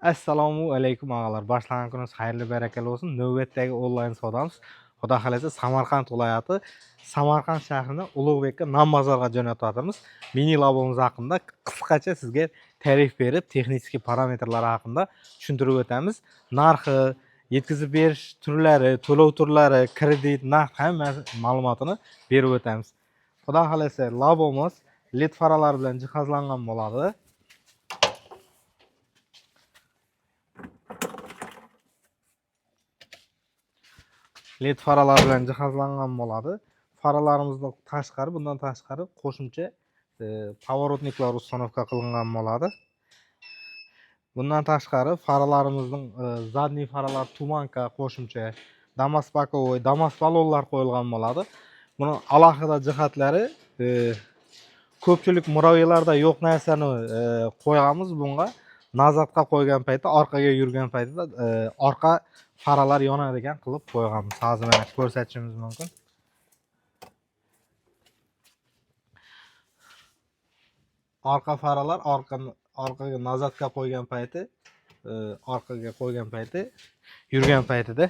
Assalomu alaykum ağalar. Başlangan kununuz hayırlı berekeli olsun. Növbetdagi onlayn sodamiz. Xudo xolasa Samarqand viloyati Samarqand shahrida Ulug'bekka non bozorga jo'natyapmiz. Mini labomiz haqida qisqacha sizga ta'rif berib, texnik parametrlari haqida tushuntirib o'tamiz. Narxi, yetkazib berish turlari, to'lov turlari, kredit, naqd hamma ma'lumotini berib o'tamiz. Xudo xolasa labomiz LED faralar bilan jihozlangan bo'ladi. LED faralar bilan jihozlangan bo'ladi. Faralarimizni tashqari, bundan tashqari qo'shimcha поворотниклар установка qilingan bo'ladi. Bundan tashqari faralarimizning zadniy faralar tumanka qo'shimcha, damas bokovoy, damas balonlar qo'yilgan bo'ladi. Buni alohida jihatlari ko'pchilik murojaatlarda yo'q narsani qo'yamiz bunga. Nazatga qo'ygan paytda, orqaga yurgan paytda orqa faralar yonadigan qilib qo'yganmiz. Hozir mana ko'rsatishimiz mumkin. Orqa faralar orqaga nazatga qo'ygan payti, orqaga qo'ygan payti, yurgan paytida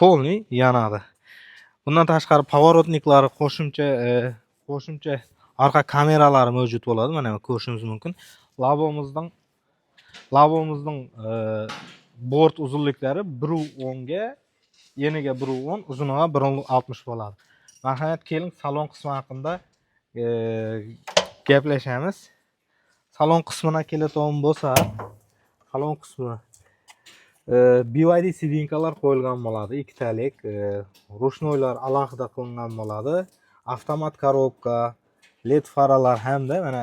polniy yonadi. Bundan tashqari поворотниклari qo'shimcha orqa kameralari mavjud bo'ladi. Mana ko'rishingiz mumkin. Labomizning bort uzunliklari 1.10 ga, eniga 1.10, uzuniga 1.60 bo'ladi. Marhamat keling salon qismi haqida gaplashamiz. Salon qismina keladigan bo'lsa, salon qismi BYD sidinkalar qo'yilgan bo'ladi, ikkitalik. Rushnoylar alohida qilingan bo'ladi. Avtomat korobka, LED faralar hamda mana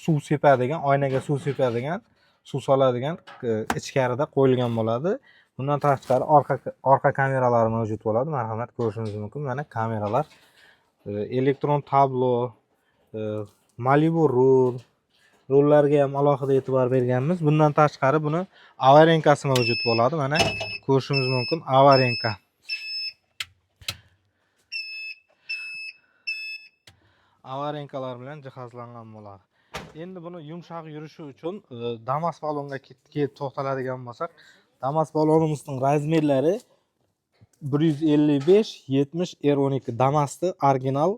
suv sepadigan, oynaga suv sepadigan, suv soladigan ichkarida qo'yilgan bo'ladi. Bundan tashqari orqa kameralar mavjud bo'ladi. Marhamat ko'rishingiz mumkin. Mana kameralar, elektron tablo, Malibu rullarga ham alohida e'tibor berganmiz. Bundan tashqari buni avarenkasi mavjud bo'ladi. Mana ko'rishingiz mumkin, avarenka. Avarenkalar bilan jihozlangan bo'ladi. Endi buni yumshoq yurishi uchun damas balonga kelib to'xtaladigan bo'lsak, damas balonimizning razmerlari 155-70 R12 damasni original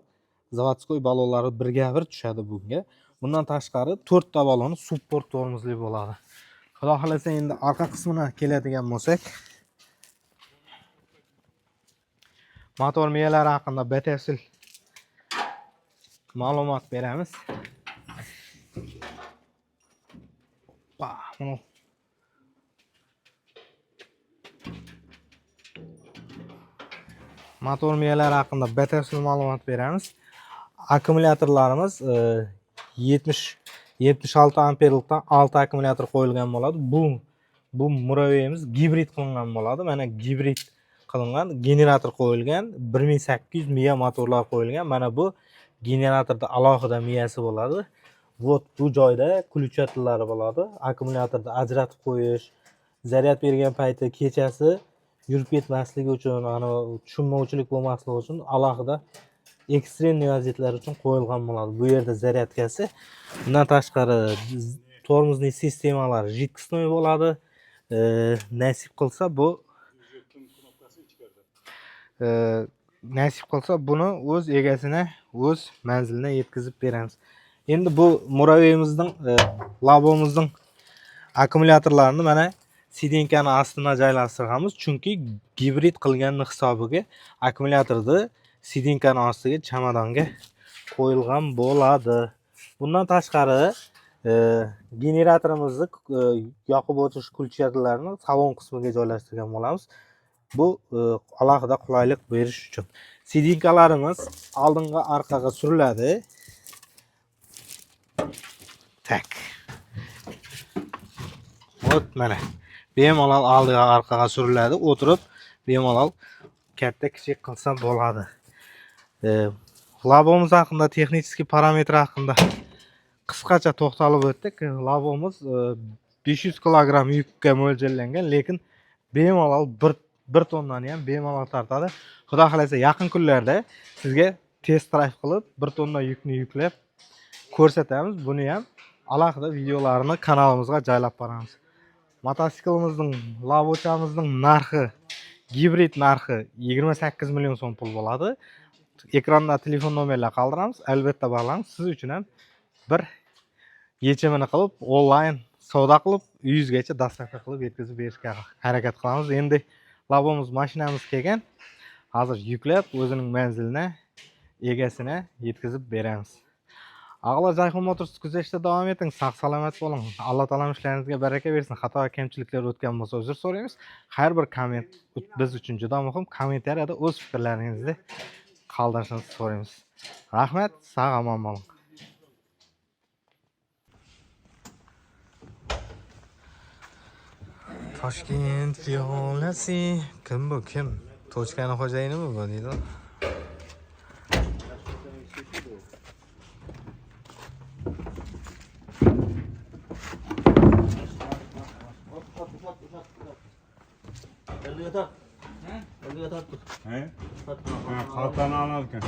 zavodskoy balonlari birga bir tushadi bunga. Bundan tashqari 4 ta baloni support tormozli bo'ladi. Xudo xolasa endi orqa qismina keladigan bo'lsak, motor miyalari haqida batafsil ma'lumot beramiz. Motor miyalari haqida batafsil ma'lumot beramiz. Akkumulyatorlarimiz 76 amperlikdan 6 akkumulyator qo'yilgan bo'ladi. Bu muroveyimiz gibrid qilingan bo'ladi. Mana gibrid qilingan generator qo'yilgan, 1800 miya motorlar qo'yilgan. Mana bu generatorda alohida miyasi bo'ladi. Bu joyda ключатлari bo'ladi. Akkumulyatorda ajratib qo'yish, zaryad bergan payti kechasi yurib ketmasligi uchun, tushunmovchilik bo'lmasligi uchun alohida ekstrem vaziyatlar uchun qo'yilgan bo'ladi. Bu yerda zaryadkasi. Bundan tashqari tormozning sistemalari jidkisnoy bo'ladi. Nasib qilsa buni o'z egasini o'z manziliga yetkazib beramiz. Endi bu muroveyimizning labomizning akkumulyatorlarini mana sidinkani ostiga joylashtiramiz, chunki gibrid qilganning hisobiga akkumulyatorni sidinkani ostiga chamadonga qo'yilgan bo'ladi. Bundan tashqari generatorimizni yoqib o'tirish ключатlarini salon qismiga joylashtirgan bo'lamiz. Bu alohida qulaylik berish uchun. Sidinkalarimiz oldinga orqaga suriladi. Tak. Mana bemalol oldiga orqaga suriladi, o'tirib bemalol katta kichik qilsa bo'ladi. Labomiz haqida, texnik parametr haqida qisqacha to'xtalib o'tdik. Labomiz 500 kilogramm yukka mo'ljallangan, lekin bemalol 1 tonnani ham bemalol tortadi. Xudo xolasa yaqin kunlarda sizga test drive qilib 1 tonna yukni yuklab ko'rsatamiz. Buni ham alohida videolarini kanalimizga joylab boramiz. Motosiklimizning, lavochamizning narxi, gibrid narxi 28 million so'm pul bo'ladi. Ekranda telefon nomerlar qoldiramiz. Albatta bog'lang. Siz uchun ham bir yechimini qilib, onlayn savdo qilib, uyingizgacha dostavka qilib yetkazib berishga harakat qilamiz. Endi Labomiz mashinamiz kelgan. Hozir yuklab o'zining manziline, egasine yetkazib beramiz. Ağlar Jayxun Motors kuzatishda davom eting. Sog' salomat bo'ling. Alloh taolo ishlaringizga baraka bersin. Xato va kamchiliklar o'tgan bo'lsa uzr so'raymiz. Har bir komment biz uchun juda muhim. Kommentariyada o'z fikrlaringizni qoldirishingizni so'raymiz. Rahmat, sog' omon bo'ling. Toshkent piyolasi kim bu kim? Tochkani xo'jayinimi bu deydi? He? Kaltanı alarken.